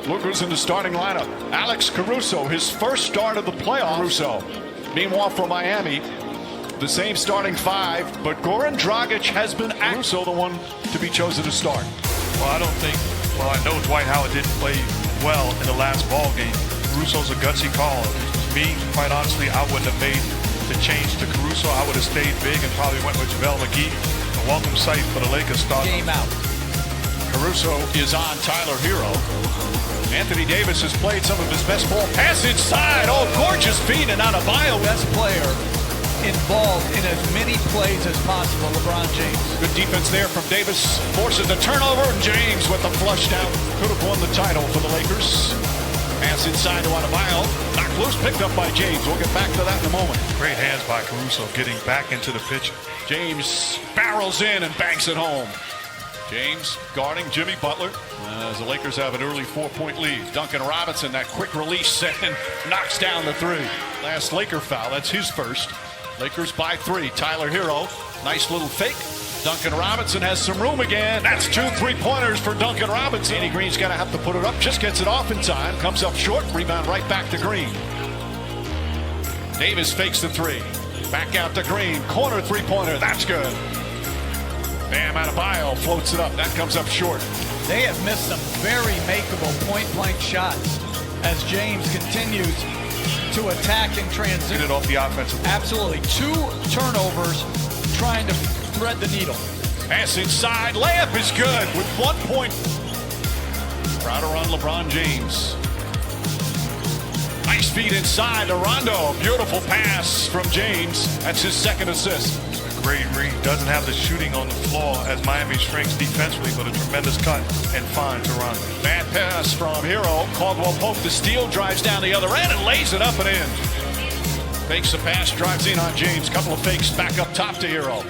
Look who's in the starting lineup. Alex Caruso, his first start of the playoffs. Caruso. Meanwhile, for Miami, the same starting five, but Goran Dragic has been Caruso the one to be chosen to start. Well, I know Dwight Howard didn't play well in the last ball game. Caruso's a gutsy call. Me, quite honestly, I wouldn't have made the change to Caruso. I would have stayed big and probably went with JaVale McGee. A welcome sight for the Lakers start. Game out. Caruso is on Tyler Hero. Anthony Davis has played some of his best ball. Pass inside. Oh, gorgeous feed and Adebayo. Best player involved in as many plays as possible, LeBron James. Good defense there from Davis. Forces the turnover, and James with the flush down. Could have won the title for the Lakers. Pass inside to Adebayo. Knocked loose, picked up by James. We'll get back to that in a moment. Great hands by Caruso getting back into the pitch. James barrels in and banks it home. James guarding Jimmy Butler as the Lakers have an early 4-point lead. Duncan Robinson, that quick release and knocks down the three. Last Laker foul, that's his first. Lakers by 3. Tyler Hero, nice little fake. Duncan Robinson has some room again. That's 2 3-pointers for Duncan Robinson. Danny Green's going to have to put it up. Just gets it off in time. Comes up short. Rebound right back to Green. Davis fakes the 3. Back out to Green. Corner 3-pointer. That's good. Bam Adebayo floats it up. That comes up short. They have missed some very makeable point-blank shots as James continues to attack and transition. Get it off the offensive. Absolutely. 2 turnovers trying to thread the needle. Pass inside. Layup is good with 1 point. Crowder on LeBron James. Nice feed inside to Rondo. Beautiful pass from James. That's his second assist. Great read. Doesn't have the shooting on the floor as Miami's strengths defensively, but a tremendous cut and find to Rondo. Bad pass from Hero. Caldwell Pope the steal, drives down the other end and lays it up and in. Fakes the pass, drives in on James. Couple of fakes back up top to Hero.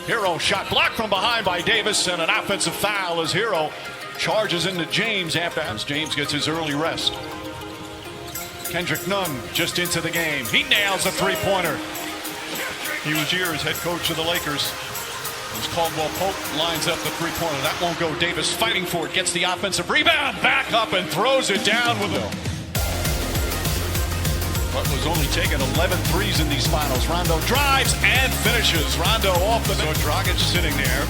Hero shot blocked from behind by Davis, and an offensive foul as Hero charges into James after James gets his early rest. Kendrick Nunn just into the game. He nails a 3-pointer. He was here as head coach of the Lakers. As Caldwell Pope lines up the 3-pointer. That won't go. Davis fighting for it. Gets the offensive rebound. Back up and throws it down with him. Butler's only taken 11 threes in these finals. Rondo drives and finishes. Rondo off the bench. So Dragic sitting there.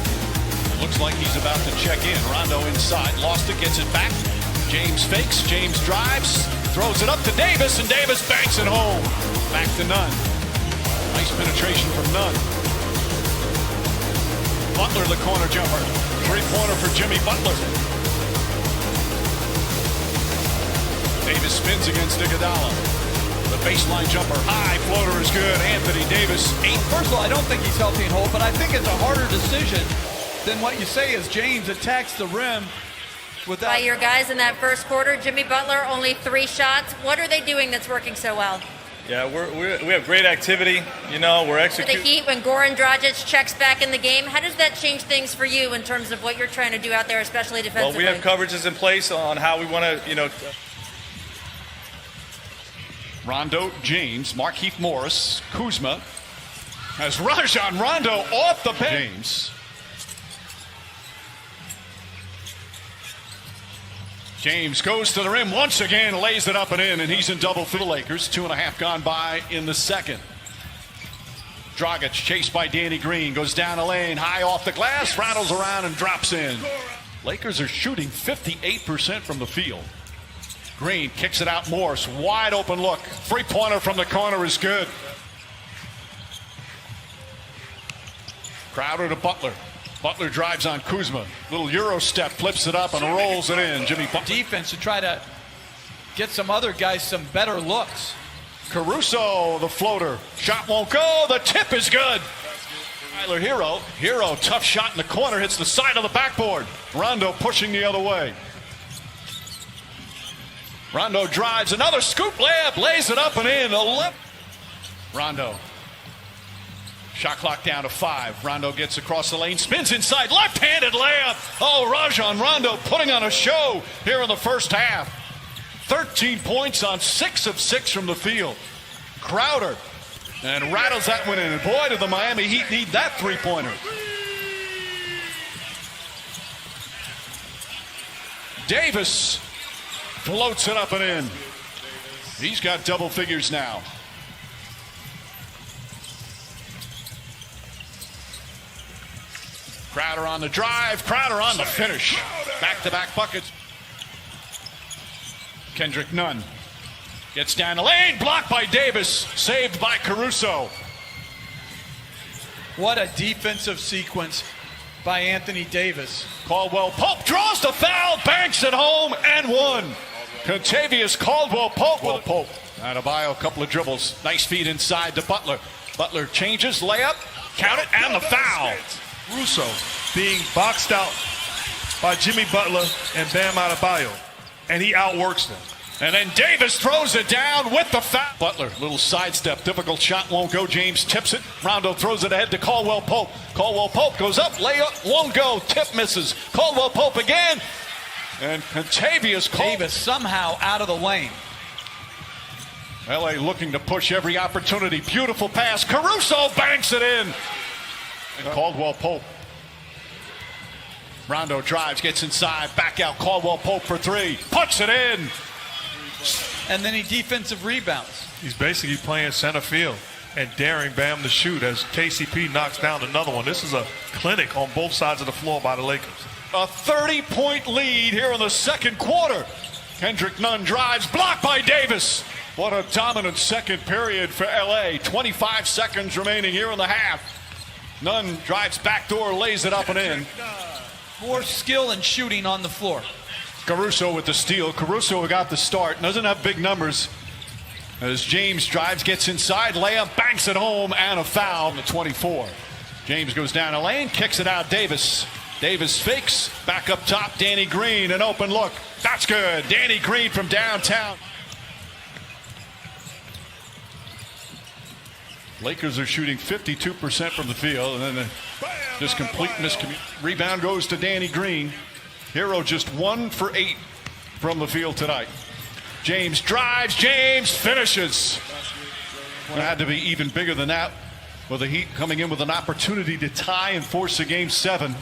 Looks like he's about to check in. Rondo inside. Lost it. Gets it back. James fakes. James drives. Throws it up to Davis. And Davis banks it home. Back to Nunn. Nice penetration from Nunn. Butler, the corner jumper. 3-pointer for Jimmy Butler. Davis spins against Iguodala. The baseline jumper, high floater is good. Anthony Davis, 8. First of all, I don't think he's healthy and whole, but I think it's a harder decision than what you say as James attacks the rim. By your guys in that first quarter, Jimmy Butler, only 3 shots. What are they doing that's working so well? Yeah, we have great activity. You know, we're For executing. the Heat, when Goran Dragic checks back in the game, how does that change things for you in terms of what you're trying to do out there, especially defensively? Well, we have coverages in place on how we want to, Rondo, James, Markieff Morris, Kuzma. As Rajon Rondo off the bench. James. James goes to the rim once again, lays it up and in, and he's in double for the Lakers. 2.5 gone by in the second. Dragic chased by Danny Green, goes down the lane, high off the glass, rattles around and drops in. Lakers are shooting 58% from the field. Green kicks it out, Morris, wide open look. 3-pointer from the corner is good. Crowder to Butler. Butler drives on Kuzma. Little Euro step, flips it up and rolls it in. Jimmy Butler. Defense to try to get some other guys some better looks. Caruso, the floater. Shot won't go. The tip is good. Tyler Hero. Hero, tough shot in the corner, hits the side of the backboard. Rondo pushing the other way. Rondo drives, another scoop layup, lays it up and in. 11. Rondo. Shot clock down to 5. Rondo gets across the lane, spins inside, left-handed layup. Oh, Rajon Rondo putting on a show here in the first half. 13 points on 6 of 6 from the field. Crowder, and rattles that one in. And boy, did the Miami Heat need that 3-pointer. Davis Floats it up and in. He's got double figures now. Crowder on the drive. Crowder on the finish. Back-to-back buckets. Kendrick Nunn gets down the lane. Blocked by Davis. Saved by Caruso. What a defensive sequence by Anthony Davis. Caldwell Pope draws the foul. Banks it home and one. Contavious Caldwell Pope. Adebayo, a couple of dribbles. Nice feed inside to Butler. Butler changes, layup, count it, and the foul. Russo being boxed out by Jimmy Butler and Bam Adebayo, and he outworks them. And then Davis throws it down with the foul. Butler, little sidestep, difficult shot, won't go. James tips it. Rondo throws it ahead to Caldwell Pope. Caldwell Pope goes up, layup, won't go. Tip misses. Caldwell Pope again. And Contavious Davis somehow out of the lane. LA looking to push every opportunity. Beautiful pass. Caruso banks it in. And Caldwell Pope. Rondo drives, gets inside, back out. Caldwell Pope for three. Puts it in. And then he defensive rebounds. He's basically playing center field and daring Bam to shoot as KCP knocks down another one. This is a clinic on both sides of the floor by the Lakers. A 30-point lead here in the second quarter. Kendrick Nunn drives, blocked by Davis. What a dominant second period for LA. 25 seconds remaining here in the half. Nunn drives backdoor, lays it up and in. More skill and shooting on the floor. Caruso with the steal. Caruso got the start. Doesn't have big numbers. As James drives, gets inside, layup, banks it home, and a foul. The 24. James goes down the lane, kicks it out. Davis fakes. Back up top, Danny Green. An open look. That's good. Danny Green from downtown. Lakers are shooting 52% from the field, and then just complete miscommunication. Rebound goes to Danny Green. Hero just 1 for 8 from the field tonight. James drives, James finishes. It had to be even bigger than that, with the Heat coming in with an opportunity to tie and force a game 7.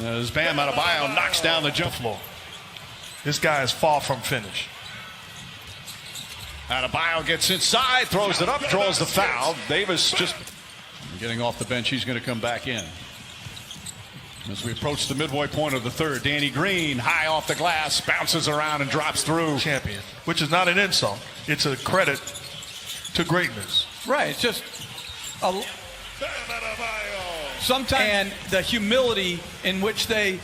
As Bam Adebayo knocks down the jump floor. This guy is far from finished. Adebayo gets inside, throws it up, draws the foul. Davis just getting off the bench. He's going to come back in. As we approach the midway point of the third, Danny Green high off the glass, bounces around and drops through. Champion, which is not an insult. It's a credit to greatness. Right. It's just a, sometimes and the humility in which they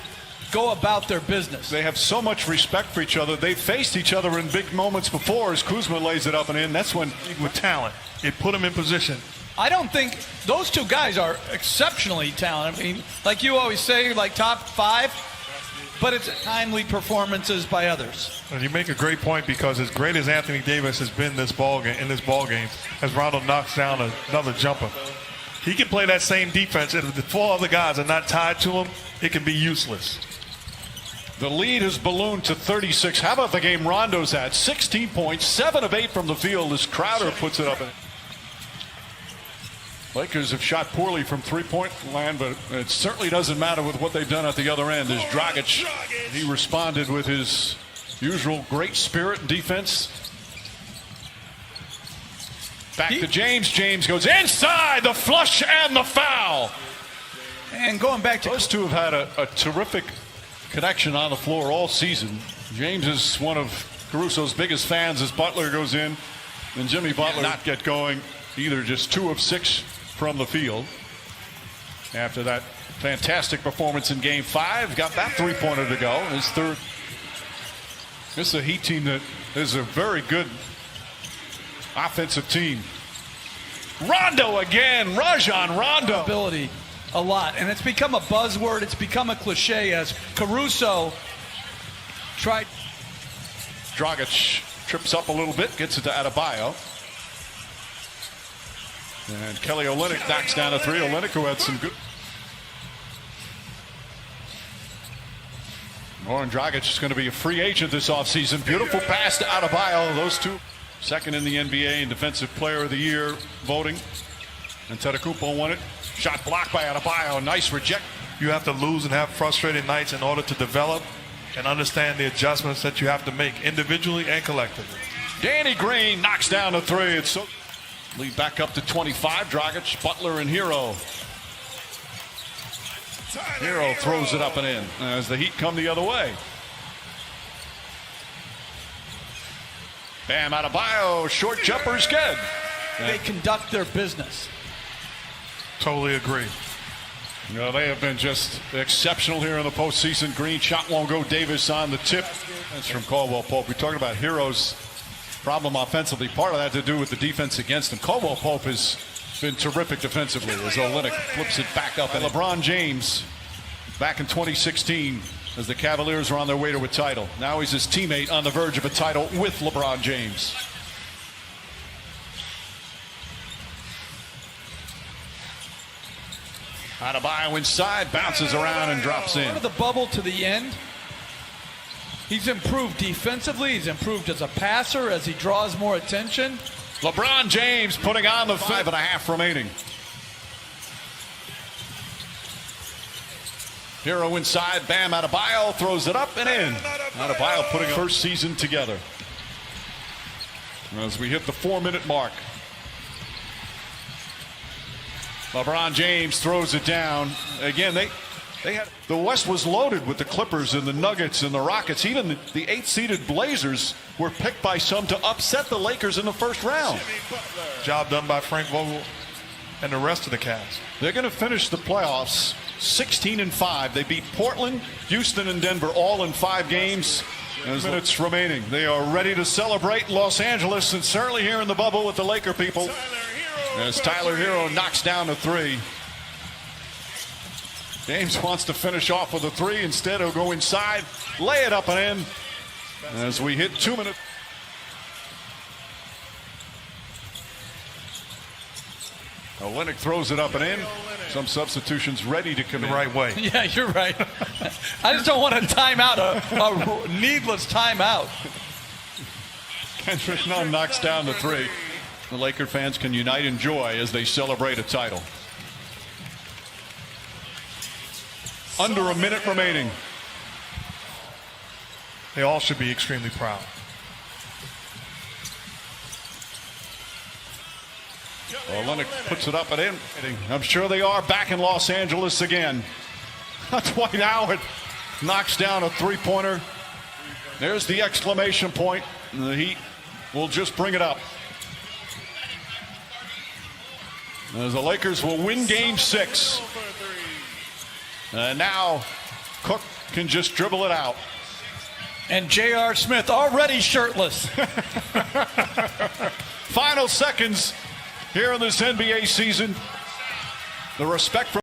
go about their business. They have so much respect for each other. They've faced each other in big moments before as Kuzma lays it up and in. That's when, with talent, it put him in position. I don't think those two guys are exceptionally talented. I mean, like you always say, like top 5, but it's timely performances by others. And you make a great point, because as great as Anthony Davis has been in this ball game, as Rondo knocks down another jumper, he can play that same defense. If the 4 other guys are not tied to him, it can be useless. The lead has ballooned to 36. How about the game Rondo's at? 16 points, 7 of 8 from the field as Crowder puts it up. Lakers have shot poorly from three-point land, but it certainly doesn't matter with what they've done at the other end. As Dragic, he responded with his usual great spirit and defense. Back to James. James goes inside, the flush and the foul. And going back to those two have had a terrific connection on the floor all season. James is one of Caruso's biggest fans as Butler goes in. And Jimmy Butler not get going either, just 2 of 6 from the field. After that fantastic performance in game 5, got that 3-pointer to go. His third. This is a Heat team that is a very good offensive team. Rondo again, Rajon Rondo. Ability a lot, and it's become a buzzword. It's become a cliche as Caruso tried. Dragic trips up a little bit, gets it to Adebayo. And Kelly Olynyk knocks down a 3. Olynyk, who had some good. Goran Dragic is going to be a free agent this offseason. Beautiful pass to Adebayo. Those two, second in the NBA in Defensive Player of the Year voting. And Antetokounmpo won it. Shot blocked by Adebayo. Nice reject. You have to lose and have frustrated nights in order to develop. and understand the adjustments that you have to make individually and collectively. Danny Green knocks down the three. It's so lead back up to 25. Dragic, Butler, and Hero. Hero throws it up and in as the Heat come the other way. Bam Adebayo, short jumper's good. They conduct their business. Totally agree. You know, they have been just exceptional here in the postseason. Green shot won't go. Davis on the tip. That's from Caldwell Pope. We're talking about Hero's problem offensively. Part of that to do with the defense against him. Caldwell Pope has been terrific defensively as Olynyk flips it back up. And LeBron James back in 2016 as the Cavaliers are on their way to a title. Now he's his teammate on the verge of a title with LeBron James. Adebayo inside, bounces around and drops in. Out of the bubble to the end, he's improved defensively. He's improved as a passer as he draws more attention. LeBron James putting on the 5.5 remaining. Hero inside, Bam Adebayo throws it up and in. Adebayo putting a first season together. As we hit the 4-minute mark. LeBron James throws it down. Again, they had the West was loaded with the Clippers and the Nuggets and the Rockets. Even the 8-seeded Blazers were picked by some to upset the Lakers in the first round. Job done by Frank Vogel and the rest of the Cavs. They're going to finish the playoffs 16-5. They beat Portland, Houston, and Denver all in 5 games. There's minutes remaining. They are ready to celebrate Los Angeles and certainly here in the bubble with the Laker people. As Tyler Hero knocks down a 3. James wants to finish off with a 3. Instead, he'll go inside, lay it up and in. As we hit 2 minutes. Olynyk throws it up and in. Some substitutions ready to come in. The right way. Yeah, you're right. I just don't want a timeout, a needless timeout. Kendrick Nunn knocks down the 3. The Laker fans can unite in joy as they celebrate a title. Under a minute remaining. They all should be extremely proud. Olynyk puts it up and in. I'm sure they are back in Los Angeles again. Dwight Howard knocks down a 3-pointer. There's the exclamation point. And the Heat will just bring it up. As the Lakers will win Game 6. And now Cook can just dribble it out. And J.R. Smith already shirtless. Final seconds here in this NBA season. The respect for